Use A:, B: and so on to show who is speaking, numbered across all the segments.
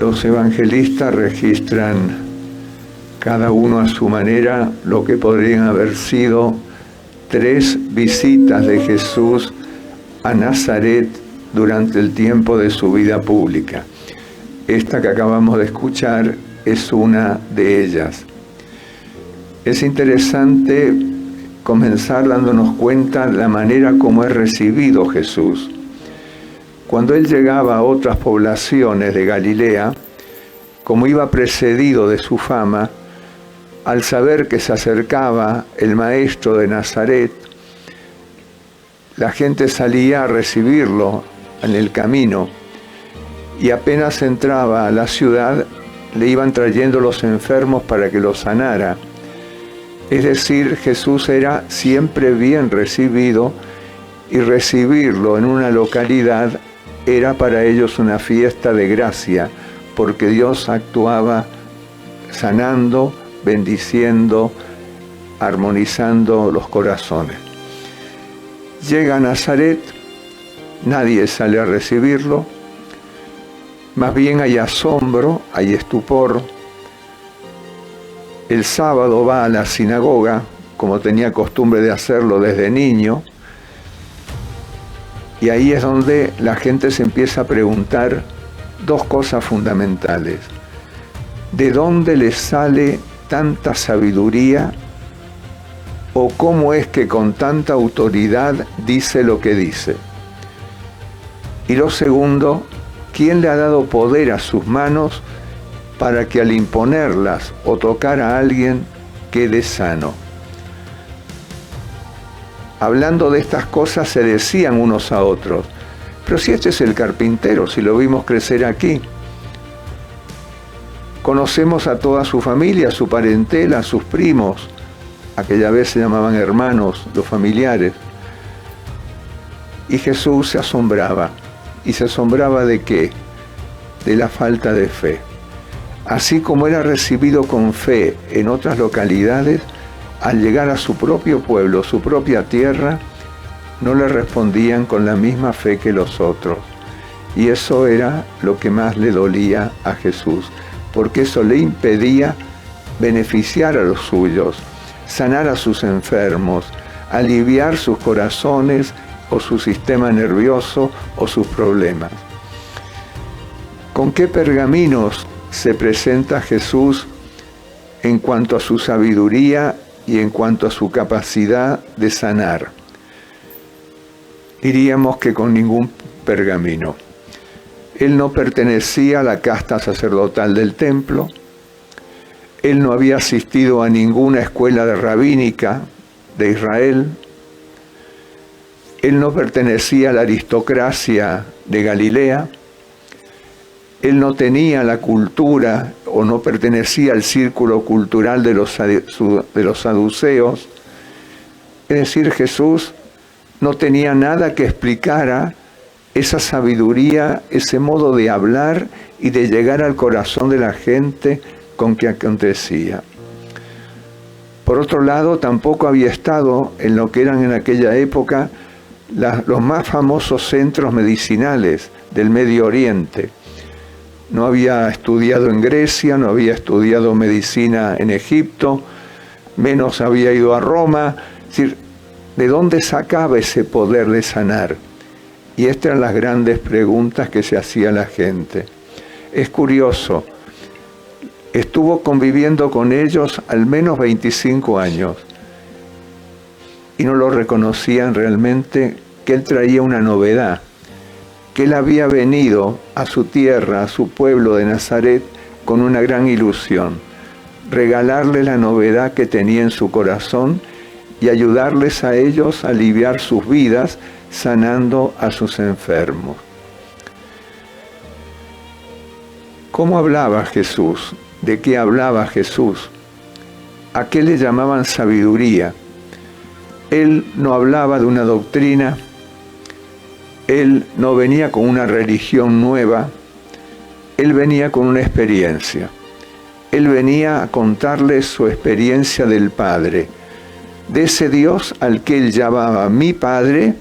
A: Los evangelistas registran cada uno a su manera lo que podrían haber sido 3 visitas de Jesús a Nazaret durante el tiempo de su vida pública. Esta que acabamos de escuchar es una de ellas. Es interesante comenzar dándonos cuenta de la manera como es recibido Jesús. Cuando él llegaba a otras poblaciones de Galilea, como iba precedido de su fama, al saber que se acercaba el maestro de Nazaret, la gente salía a recibirlo en el camino y apenas entraba a la ciudad, le iban trayendo los enfermos para que los sanara. Es decir, Jesús era siempre bien recibido y recibirlo en una localidad era para ellos una fiesta de gracia, porque Dios actuaba sanando, bendiciendo, armonizando los corazones. Llega a Nazaret, nadie sale a recibirlo, más bien hay asombro, hay estupor. El sábado va a la sinagoga, como tenía costumbre de hacerlo desde niño, y ahí es donde la gente se empieza a preguntar 2 cosas fundamentales. ¿De dónde le sale tanta sabiduría? ¿O cómo es que con tanta autoridad dice lo que dice? Y lo segundo, ¿quién le ha dado poder a sus manos para que al imponerlas o tocar a alguien quede sano? Hablando de estas cosas se decían unos a otros, pero si este es el carpintero, si lo vimos crecer aquí. Conocemos a toda su familia, su parentela, sus primos, aquella vez se llamaban hermanos, los familiares. Y Jesús se asombraba. ¿Y se asombraba de qué? De la falta de fe. Así como era recibido con fe en otras localidades, al llegar a su propio pueblo, su propia tierra, no le respondían con la misma fe que los otros. Y eso era lo que más le dolía a Jesús, porque eso le impedía beneficiar a los suyos, sanar a sus enfermos, aliviar sus corazones o su sistema nervioso o sus problemas. ¿Con qué pergaminos se presenta Jesús en cuanto a su sabiduría y en cuanto a su capacidad de sanar? Diríamos que con ningún pergamino. Él no pertenecía a la casta sacerdotal del templo. Él no había asistido a ninguna escuela rabínica de Israel. Él no pertenecía a la aristocracia de Galilea. Él no tenía la cultura o no pertenecía al círculo cultural de los saduceos. Es decir, Jesús no tenía nada que explicara esa sabiduría, ese modo de hablar y de llegar al corazón de la gente con que acontecía. Por otro lado, tampoco había estado en lo que eran en aquella época los más famosos centros medicinales del Medio Oriente. No había estudiado en Grecia, no había estudiado medicina en Egipto, menos había ido a Roma. Es decir, ¿de dónde sacaba ese poder de sanar? Y estas eran las grandes preguntas que se hacía la gente. Es curioso, estuvo conviviendo con ellos al menos 25 años y no lo reconocían realmente, que él traía una novedad, que él había venido a su tierra, a su pueblo de Nazaret, con una gran ilusión, regalarle la novedad que tenía en su corazón y ayudarles a ellos a aliviar sus vidas, sanando a sus enfermos. ¿Cómo hablaba Jesús? ¿De qué hablaba Jesús? ¿A qué le llamaban sabiduría? Él no hablaba de una doctrina, él no venía con una religión nueva, él venía con una experiencia. Él venía a contarles su experiencia del Padre, de ese Dios al que él llamaba mi Padre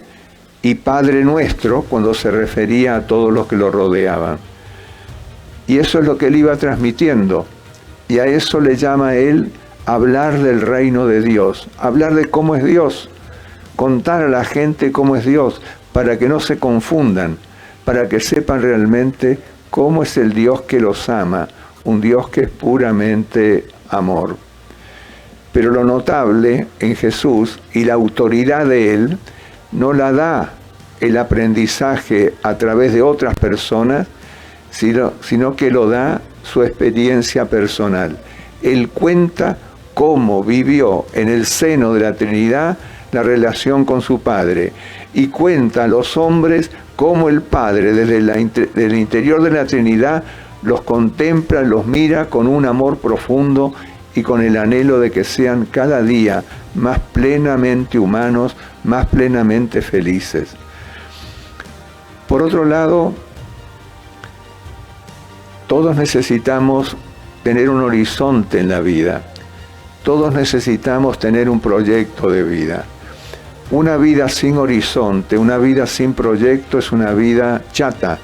A: y Padre nuestro cuando se refería a todos los que lo rodeaban. Y eso es lo que él iba transmitiendo. Y a eso le llama él hablar del reino de Dios, hablar de cómo es Dios, contar a la gente cómo es Dios, para que no se confundan, para que sepan realmente cómo es el Dios que los ama, un Dios que es puramente amor. Pero lo notable en Jesús y la autoridad de él no la da el aprendizaje a través de otras personas, sino que lo da su experiencia personal. Él cuenta cómo vivió en el seno de la Trinidad la relación con su Padre, y cuenta a los hombres cómo el Padre desde el interior de la Trinidad los contempla, los mira con un amor profundo y con el anhelo de que sean cada día más plenamente humanos, más plenamente felices. Por otro lado, todos necesitamos tener un horizonte en la vida. Todos necesitamos tener un proyecto de vida. Una vida sin horizonte, una vida sin proyecto es una vida chata,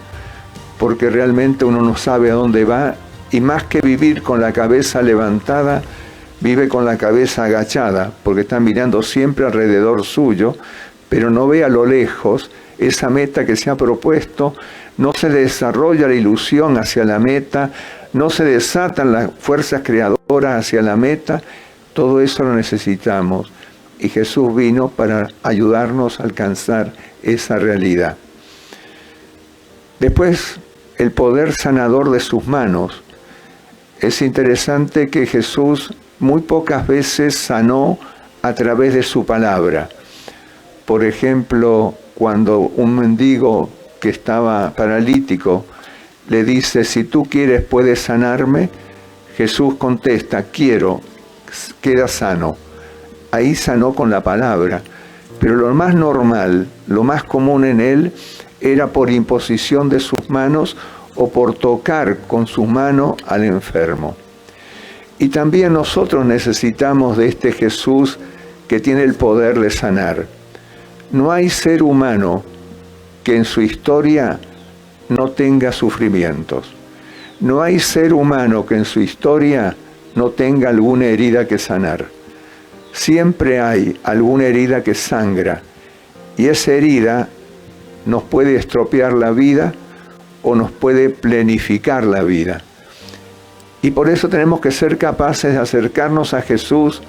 A: porque realmente uno no sabe a dónde va, y más que vivir con la cabeza levantada, vive con la cabeza agachada, porque está mirando siempre alrededor suyo, pero no ve a lo lejos esa meta que se ha propuesto, no se desarrolla la ilusión hacia la meta, no se desatan las fuerzas creadoras hacia la meta. Todo eso lo necesitamos, y Jesús vino para ayudarnos a alcanzar esa realidad. Después, el poder sanador de sus manos. Es interesante que Jesús muy pocas veces sanó a través de su palabra. Por ejemplo, cuando un mendigo que estaba paralítico le dice: si tú quieres, puedes sanarme, Jesús contesta: quiero, queda sano. Ahí sanó con la palabra. Pero lo más normal, lo más común en él, era por imposición de sus manos o por tocar con sus manos al enfermo. Y también nosotros necesitamos de este Jesús que tiene el poder de sanar. No hay ser humano que en su historia no tenga sufrimientos. No hay ser humano que en su historia no tenga alguna herida que sanar. Siempre hay alguna herida que sangra, y esa herida nos puede estropear la vida o nos puede plenificar la vida. Y por eso tenemos que ser capaces de acercarnos a Jesús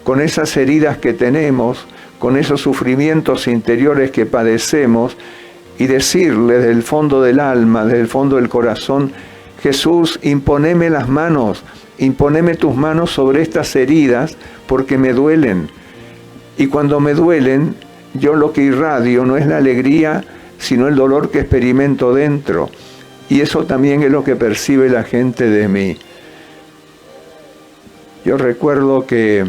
A: con esas heridas que tenemos, con esos sufrimientos interiores que padecemos, y decirle desde el fondo del alma, desde el fondo del corazón: Jesús, imponeme las manos, imponeme tus manos sobre estas heridas, porque me duelen. Y cuando me duelen, yo lo que irradio no es la alegría, sino el dolor que experimento dentro. Y eso también es lo que percibe la gente de mí. Yo recuerdo que,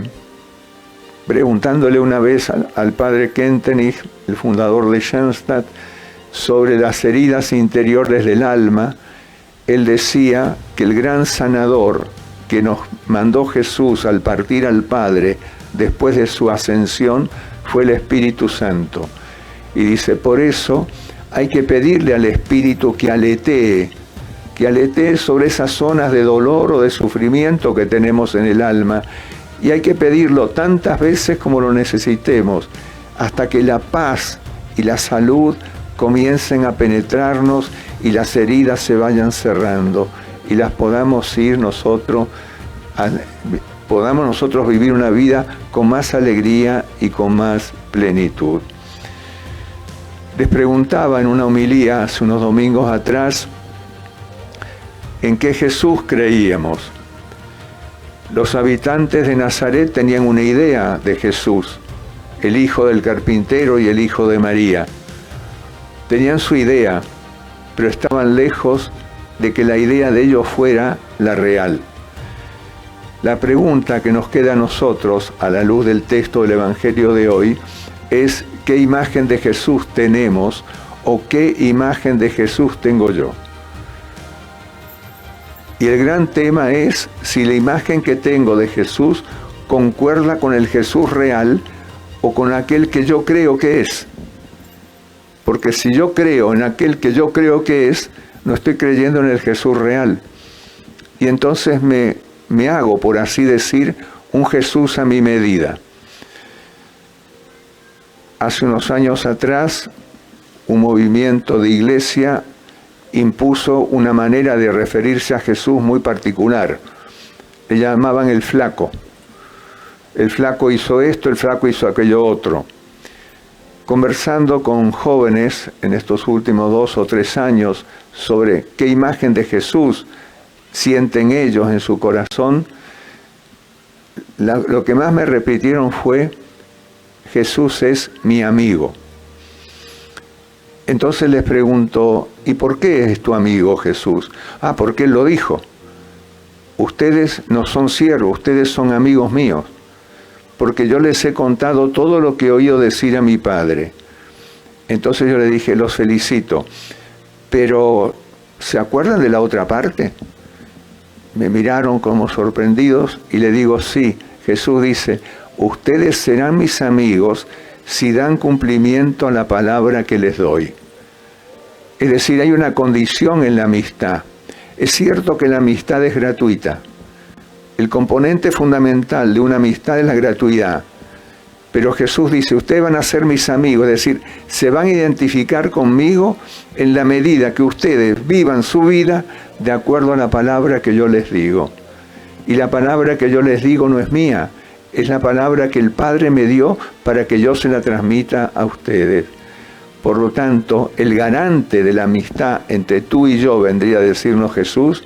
A: preguntándole una vez al padre Kentenich, el fundador de Schoenstatt, sobre las heridas interiores del alma, él decía que el gran sanador que nos mandó Jesús al partir al Padre después de su ascensión fue el Espíritu Santo. Y dice: por eso hay que pedirle al Espíritu que aletee sobre esas zonas de dolor o de sufrimiento que tenemos en el alma, y hay que pedirlo tantas veces como lo necesitemos, hasta que la paz y la salud comiencen a penetrarnos y las heridas se vayan cerrando y las podamos nosotros vivir una vida con más alegría y con más plenitud. Les preguntaba en una homilía hace unos domingos atrás en qué Jesús creíamos. Los habitantes de Nazaret tenían una idea de Jesús, el hijo del carpintero y el hijo de María. Tenían su idea, pero estaban lejos de que la idea de ellos fuera la real. La pregunta que nos queda a nosotros, a la luz del texto del Evangelio de hoy, es: ¿qué imagen de Jesús tenemos o qué imagen de Jesús tengo yo? Y el gran tema es si la imagen que tengo de Jesús concuerda con el Jesús real o con aquel que yo creo que es. Porque si yo creo en aquel que yo creo que es, no estoy creyendo en el Jesús real. Y entonces me hago, por así decir, un Jesús a mi medida. Hace unos años atrás, un movimiento de iglesia impuso una manera de referirse a Jesús muy particular. Le llamaban el flaco. El flaco hizo esto, el flaco hizo aquello otro. Conversando con jóvenes en estos últimos 2 o 3 años sobre qué imagen de Jesús sienten ellos en su corazón, lo que más me repitieron fue: Jesús es mi amigo. Entonces les pregunto: ¿y por qué es tu amigo Jesús? Porque Él lo dijo. Ustedes no son siervos, ustedes son amigos míos, porque yo les he contado todo lo que he oído decir a mi Padre. Entonces yo le dije: los felicito, pero ¿se acuerdan de la otra parte? Me miraron como sorprendidos y le digo: sí, Jesús dice: ustedes serán mis amigos si dan cumplimiento a la palabra que les doy. Es decir, hay una condición en la amistad. Es cierto que la amistad es gratuita. El componente fundamental de una amistad es la gratuidad. Pero Jesús dice: ustedes van a ser mis amigos, es decir, se van a identificar conmigo en la medida que ustedes vivan su vida de acuerdo a la palabra que yo les digo. Y la palabra que yo les digo no es mía, es la palabra que el Padre me dio para que yo se la transmita a ustedes. Por lo tanto, el garante de la amistad entre tú y yo, vendría a decirnos Jesús,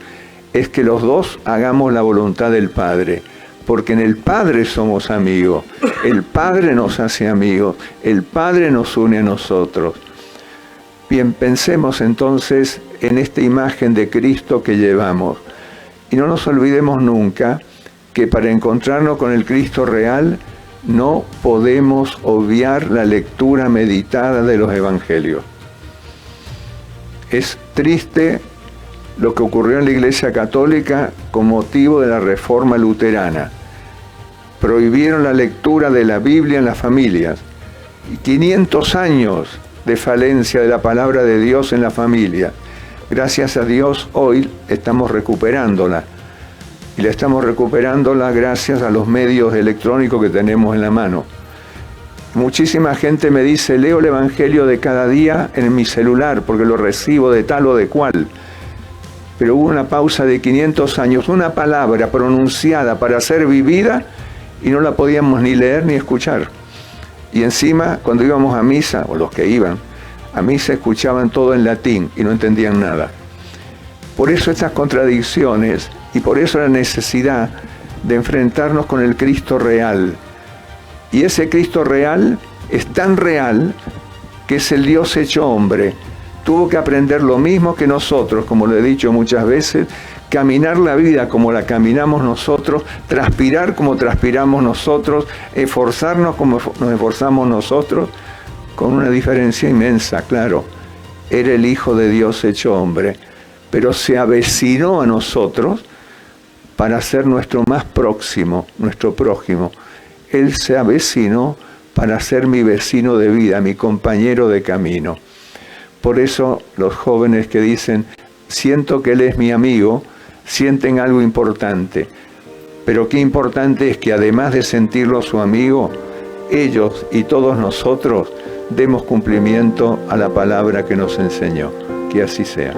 A: es que los dos hagamos la voluntad del Padre. Porque en el Padre somos amigos, el Padre nos hace amigos, el Padre nos une a nosotros. Bien, pensemos entonces en esta imagen de Cristo que llevamos. Y no nos olvidemos nunca que para encontrarnos con el Cristo real, no podemos obviar la lectura meditada de los Evangelios. Es triste lo que ocurrió en la Iglesia Católica con motivo de la Reforma Luterana. Prohibieron la lectura de la Biblia en las familias. Y 500 años de falencia de la palabra de Dios en la familia. Gracias a Dios hoy estamos recuperándola. Y la estamos recuperándola gracias a los medios electrónicos que tenemos en la mano. Muchísima gente me dice: leo el Evangelio de cada día en mi celular porque lo recibo de tal o de cual. Pero hubo una pausa de 500 años, una palabra pronunciada para ser vivida y no la podíamos ni leer ni escuchar. Y encima, cuando íbamos a misa, o los que iban a misa, escuchaban todo en latín y no entendían nada. Por eso estas contradicciones y por eso la necesidad de enfrentarnos con el Cristo real. Y ese Cristo real es tan real que es el Dios hecho hombre. Tuvo que aprender lo mismo que nosotros, como lo he dicho muchas veces, caminar la vida como la caminamos nosotros, transpirar como transpiramos nosotros, esforzarnos como nos esforzamos nosotros, con una diferencia inmensa, claro. Era el Hijo de Dios hecho hombre, pero se avecinó a nosotros para ser nuestro más próximo, nuestro prójimo. Él se avecinó para ser mi vecino de vida, mi compañero de camino. Por eso los jóvenes que dicen: siento que Él es mi amigo, sienten algo importante. Pero qué importante es que además de sentirlo su amigo, ellos y todos nosotros demos cumplimiento a la palabra que nos enseñó. Que así sea.